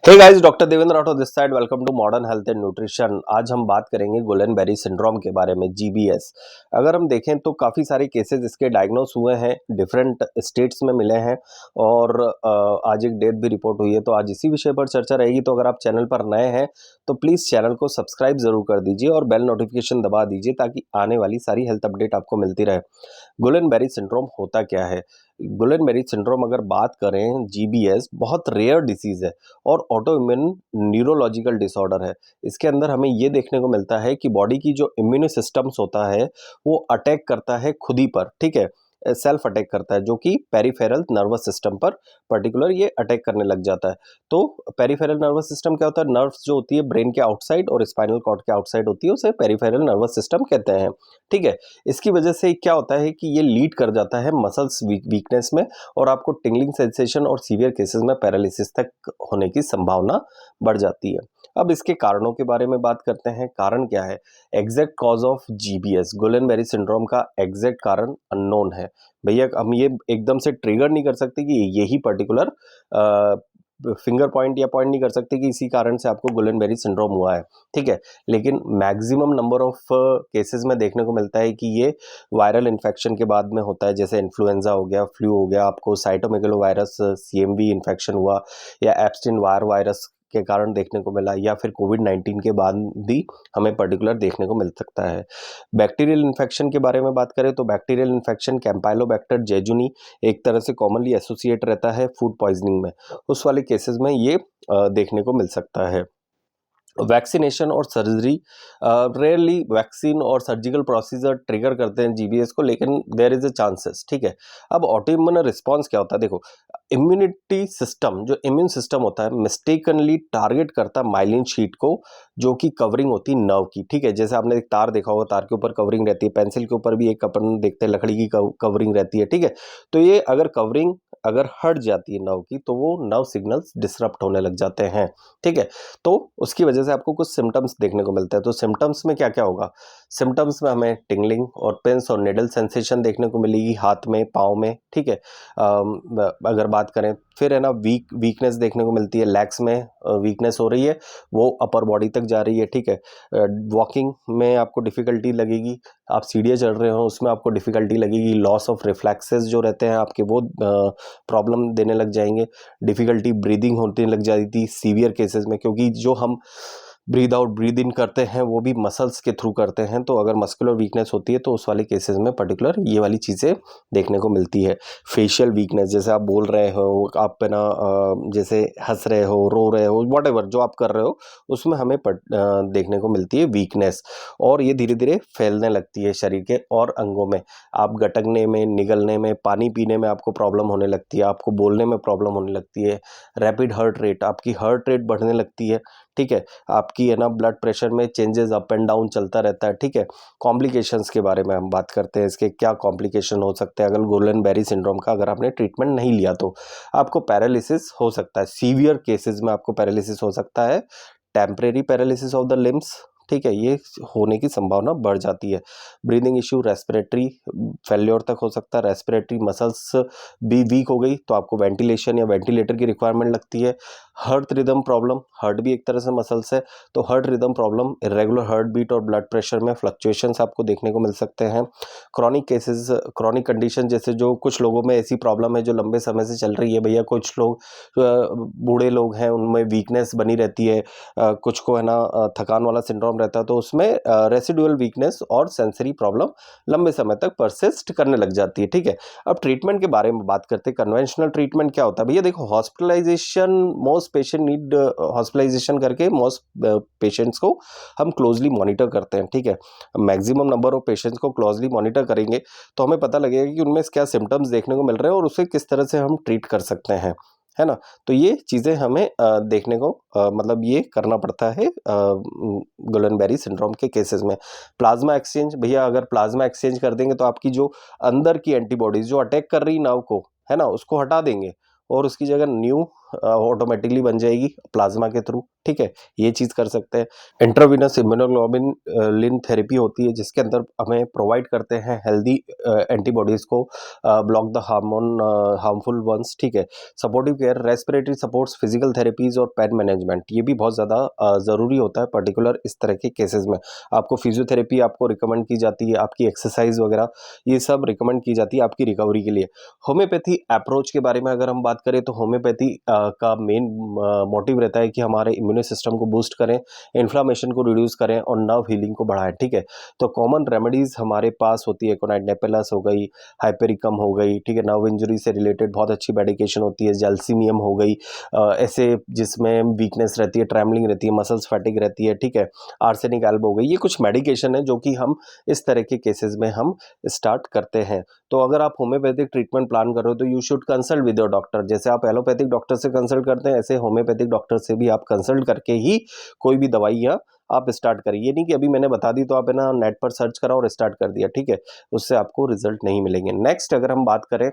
Hey guys, doctor Devendra Rathore this side. Welcome to modern health and nutrition. आज हम बात करेंगे गुलेनबेरी सिंड्रोम के बारे में, जीबीएस। अगर हम देखें तो काफ़ी सारे केसेस इसके डायग्नोस हुए हैं, डिफरेंट स्टेट्स में मिले हैं और आज एक डेथ भी रिपोर्ट हुई है। तो आज इसी विषय पर चर्चा रहेगी। तो अगर आप चैनल पर नए हैं तो प्लीज़ चैनल को सब्सक्राइब जरूर कर दीजिए और बेल नोटिफिकेशन दबा दीजिए ताकि आने वाली सारी हेल्थ अपडेट आपको मिलती रहे। गुलेनबेरी सिंड्रोम होता क्या है? गुलेनबेरी सिंड्रोम अगर बात करें, जीबीएस बहुत रेयर डिसीज है और ऑटो इम्यून न्यूरोलॉजिकल डिसऑर्डर है। इसके अंदर हमें ये देखने को मिलता है कि बॉडी की जो इम्यून सिस्टम्स होता है वो अटैक करता है खुद ही पर, ठीक है, सेल्फ अटैक करता है, जो कि पेरिफेरल नर्वस सिस्टम पर पर्टिकुलर ये अटैक करने लग जाता है। तो पेरिफेरल नर्वस सिस्टम क्या होता है? नर्व्स जो होती है ब्रेन के आउटसाइड और स्पाइनल कॉर्ड के आउटसाइड होती है, उसे पेरिफेरल नर्वस सिस्टम कहते हैं, ठीक है। इसकी वजह से क्या होता है कि ये लीड कर जाता है मसल्स वीकनेस में और आपको टिंगलिंग सेंसेशन और सीवियर केसेस में पैरालिसिस तक होने की संभावना बढ़ जाती है। अब इसके कारणों के बारे में बात करते हैं। कारण क्या है? Exact cause of GBS, Guillain Barre syndrome का एग्जैक्ट कारण अननोन है। भैया, हम ये एकदम से ट्रिगर नहीं कर सकते कि यही पर्टिकुलर फिंगर पॉइंट या पॉइंट नहीं कर सकते कि इसी कारण से आपको गुलेनबेरी सिंड्रोम हुआ है, ठीक है। लेकिन मैक्सिमम नंबर ऑफ केसेस में देखने को मिलता है कि ये वायरल इन्फेक्शन के बाद में होता है, जैसे इन्फ्लुएंजा हो गया, फ्लू हो गया, आपको साइटोमेगलोवायरस सीएमवी इन्फेक्शन हुआ या एप्स्टीन वायर वायरस के कारण देखने को मिला, या फिर कोविड-19 के बाद भी हमें पर्टिकुलर देखने को मिल सकता है। बैक्टीरियल इन्फेक्शन के बारे में बात करें तो बैक्टीरियल इन्फेक्शन कैंपाइलोबैक्टर जेजुनी एक तरह से कॉमनली एसोसिएट रहता है फूड पॉइजनिंग में। उस वाले केसेस में ये देखने को मिल सकता है। वैक्सीनेशन और सर्जरी, रेयरली वैक्सीन और सर्जिकल प्रोसीजर ट्रिगर करते हैं जीबीएस को, लेकिन देयर इज अ चांसेस, ठीक है। अब ऑटोइम्यून रिस्पॉन्स क्या होता है? देखो, इम्यूनिटी सिस्टम, जो इम्यून सिस्टम होता है, मिस्टेकनली टारगेट करता है माइलिन शीट को, जो कि कवरिंग होती है नर्व की, ठीक है। जैसे आपने एक तार देखा होगा, तार के ऊपर कवरिंग रहती है, पेंसिल के ऊपर भी एक अपन देखते हैं लकड़ी की कवरिंग रहती है, ठीक है। तो ये अगर कवरिंग अगर हट जाती है नर्व की तो वो नर्व सिग्नल्स डिसरप्ट होने लग जाते हैं, ठीक है। तो उसकी वजह से आपको कुछ सिम्टम्स देखने को मिलते हैं। तो सिम्टम्स में क्या क्या होगा? सिम्टम्स में हमें टिंगलिंग और पिंस और निडल सेंसेशन देखने को मिलेगी हाथ में, पाँव में, ठीक है। अगर बात करें फिर है ना, वीकनेस देखने को मिलती है, लेग्स में वीकनेस हो रही है, वो अपर बॉडी तक जा रही है, ठीक है। वॉकिंग में आपको डिफिकल्टी लगेगी, आप सीढ़ियाँ चढ़ रहे हो उसमें आपको डिफिकल्टी लगेगी, लॉस ऑफ रिफ्लेक्सेस जो रहते हैं आपके वो प्रॉब्लम देने लग जाएंगे, डिफिकल्टी ब्रीदिंग होने लग जाती सीवियर केसेस में, क्योंकि जो हम ब्रीद आउट ब्रीद इन करते हैं वो भी मसल्स के थ्रू करते हैं। तो अगर मस्कुलर वीकनेस होती है तो उस वाले केसेस में पर्टिकुलर ये वाली चीज़ें देखने को मिलती है। फेशियल वीकनेस, जैसे आप बोल रहे हो, आप है ना जैसे हंस रहे हो, रो रहे हो, वॉट जो आप कर रहे हो उसमें हमें देखने को मिलती है वीकनेस, और ये धीरे धीरे फैलने लगती है शरीर के और अंगों में। आप गटकने में, निगलने में, पानी पीने में आपको प्रॉब्लम होने लगती है, आपको बोलने में प्रॉब्लम होने लगती है। रैपिड हार्ट रेट, आपकी हार्ट रेट बढ़ने लगती है, ठीक है। आपकी है ना ब्लड प्रेशर में चेंजेस अप एंड डाउन चलता रहता है, ठीक है। कॉम्प्लिकेशंस के बारे में हम बात करते हैं, इसके क्या कॉम्प्लिकेशन हो सकते हैं अगर गुलेनबेरी सिंड्रोम का अगर आपने ट्रीटमेंट नहीं लिया तो? आपको पैरालिसिस हो सकता है, सीवियर केसेस में आपको पैरालिसिस हो सकता है, temporary paralysis of the limbs, ठीक है, ये होने की संभावना बढ़ जाती है। ब्रीदिंग इश्यू, रेस्पिरेटरी फेल्योर तक हो सकता है, रेस्पिरेटरी मसल्स भी वीक हो गई तो आपको वेंटिलेशन या वेंटिलेटर की रिक्वायरमेंट लगती है। हार्ट रिदम प्रॉब्लम, हार्ट भी एक तरह से मसल्स है, तो heart rhythm problem, irregular heart beat और ब्लड प्रेशर में फ्लक्चुएशंस आपको देखने को मिल सकते हैं। क्रॉनिक केसेस, क्रॉनिक कंडीशन, जैसे जो कुछ लोगों में ऐसी प्रॉब्लम है जो लंबे समय से चल रही है भैया, कुछ लोग बूढ़े लोग हैं उनमें वीकनेस बनी रहती है, कुछ को है ना थकान वाला सिंड्रोम रहता है, तो उसमें रेसिडुअल वीकनेस और सेंसरी प्रॉब्लम लंबे समय तक परसिस्ट करने लग जाती है, ठीक है। अब ट्रीटमेंट के बारे में बात करते हैं। कन्वेंशनल ट्रीटमेंट क्या होता है भैया? देखो, hospitalisation, most patient need hospitalisation करके मोस्ट पेशेंट्स को हम क्लोजली मॉनिटर करते हैं, ठीक है। मैक्सिमम नंबर ऑफ पेशेंट्स को क्लोजली मॉनिटर करेंगे तो हमें पता लगेगा कि उनमें क्या सिम्टम्स देखने को मिल रहे हैं और उसे किस तरह से हम ट्रीट कर सकते हैं, है ना। तो ये चीज़ें हमें देखने को मतलब ये करना पड़ता है गुलेनबेरी सिंड्रोम के केसेस में। प्लाज्मा एक्सचेंज, भैया अगर प्लाज्मा एक्सचेंज कर देंगे तो आपकी जो अंदर की एंटीबॉडीज जो अटैक कर रही नाव को, है ना, उसको हटा देंगे और उसकी जगह न्यू ऑटोमेटिकली बन जाएगी प्लाज्मा के थ्रू, ठीक है, ये चीज़ कर सकते हैं। इंट्रावीनस इम्यूनोग्लोबिन लिन थेरेपी होती है जिसके अंदर हमें प्रोवाइड करते हैं हेल्दी एंटीबॉडीज़ को ब्लॉक द हार्मफुल वंस, ठीक है। Supportive care, respiratory supports, physical therapies और पेन मैनेजमेंट, ये भी बहुत ज़्यादा ज़रूरी होता है पर्टिकुलर इस तरह के केसेस में। आपको फिजियोथेरेपी आपको रिकमेंड की जाती है, आपकी एक्सरसाइज वगैरह ये सब रिकमेंड की जाती है आपकी रिकवरी के लिए। होम्योपैथी अप्रोच के बारे में अगर हम बात करें तो होम्योपैथी का मेन मोटिव रहता है कि हमारे इम्यून सिस्टम को बूस्ट करें, इन्फ्लामेशन को रिड्यूस करें और नर्व हीलिंग को बढ़ाएं, ठीक है। तो कॉमन रेमेडीज हमारे पास होती है, कोनाइड नेपेलस हो गई, हाइपेरिकम हो गई, ठीक है, नर्व इंजरी से रिलेटेड बहुत अच्छी मेडिकेशन होती है, जैल्सीनियम हो गई, ऐसे जिसमें वीकनेस रहती है, ट्रैमलिंग रहती है, मसल्स फैटिग रहती है, ठीक है, आर्सेनिक एल्बो हो गई, ये कुछ मेडिकेशन है जो कि हम इस तरह के केसेस में हम स्टार्ट करते हैं। तो अगर आप होम्योपैथिक ट्रीटमेंट प्लान कर रहे हो तो you should consult with your doctor. जैसे आप एलोपैथिक डॉक्टर से कंसल्ट करते हैं, ऐसे होम्योपैथिक डॉक्टर से भी आप कंसल्ट करके ही कोई भी दवाइयाँ आप स्टार्ट करिए। ये नहीं कि अभी मैंने बता दी तो आप है ना नेट पर सर्च करा और स्टार्ट कर दिया, ठीक है, उससे आपको रिजल्ट नहीं मिलेंगे। नेक्स्ट अगर हम बात करें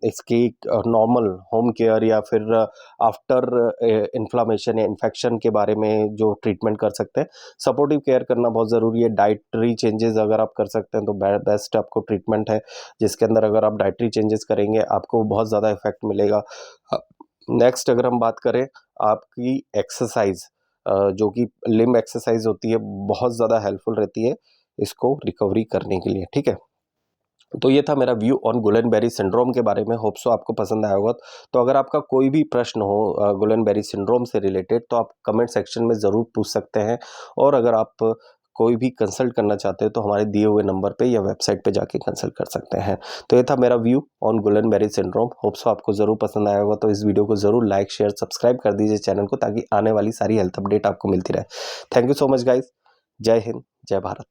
इसकी नॉर्मल होम केयर या फिर आफ्टर इन्फ्लामेशन या इन्फेक्शन के बारे में जो ट्रीटमेंट कर सकते हैं, सपोर्टिव केयर करना बहुत ज़रूरी है। डाइटरी चेंजेस अगर आप कर सकते हैं तो बेस्ट आपको ट्रीटमेंट है, जिसके अंदर अगर आप डाइटरी चेंजेस करेंगे आपको बहुत ज़्यादा इफेक्ट मिलेगा। नेक्स्ट अगर हम बात करें आपकी एक्सरसाइज, जो कि लिम्ब एक्सरसाइज होती है, बहुत ज़्यादा हेल्पफुल रहती है इसको रिकवरी करने के लिए, ठीक है। तो ये था मेरा व्यू ऑन गुलेनबेरी सिंड्रोम के बारे में, होप सो आपको पसंद आया होगा। तो अगर आपका कोई भी प्रश्न हो गुलेनबेरी सिंड्रोम से रिलेटेड तो आप कमेंट सेक्शन में ज़रूर पूछ सकते हैं, और अगर आप कोई भी कंसल्ट करना चाहते हो तो हमारे दिए हुए नंबर पे या वेबसाइट पे जाके कंसल्ट कर सकते हैं। तो ये था मेरा view on Guillain Barre syndrome, hope so आपको ज़रूर पसंद आया होगा। तो इस वीडियो को ज़रूर लाइक शेयर सब्सक्राइब कर दीजिए चैनल को, ताकि आने वाली सारी हेल्थ अपडेट आपको मिलती रहे। Thank you so much guys, जय हिंद, जय भारत।